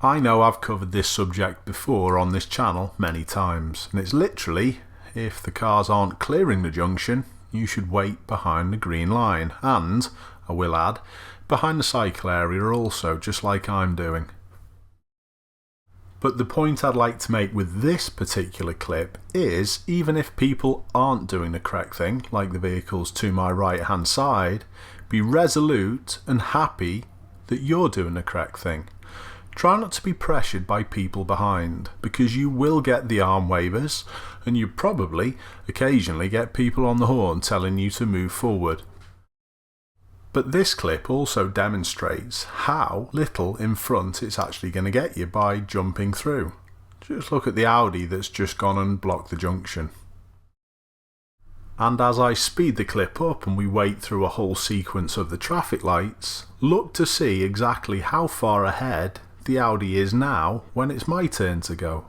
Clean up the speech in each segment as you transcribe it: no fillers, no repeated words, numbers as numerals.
I know I've covered this subject before on this channel many times, and it's literally, if the cars aren't clearing the junction, you should wait behind the green line, and, I will add, behind the cycle area also, just like I'm doing. But the point I'd like to make with this particular clip is, even if people aren't doing the correct thing, like the vehicles to my right hand side, be resolute and happy that you're doing the correct thing. Try not to be pressured by people behind, because you will get the arm wavers, and you probably occasionally get people on the horn telling you to move forward. But this clip also demonstrates how little in front it's actually going to get you by jumping through. Just look at the Audi that's just gone and blocked the junction. And as I speed the clip up and we wait through a whole sequence of the traffic lights, look to see exactly how far ahead the Audi is now when it's my turn to go.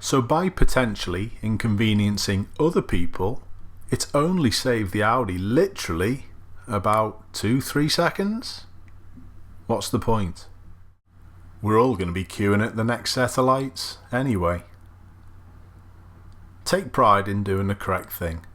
So by potentially inconveniencing other people, it's only saved the Audi literally about 2-3 seconds? What's the point? We're all going to be queuing at the next set of lights anyway. Take pride in doing the correct thing.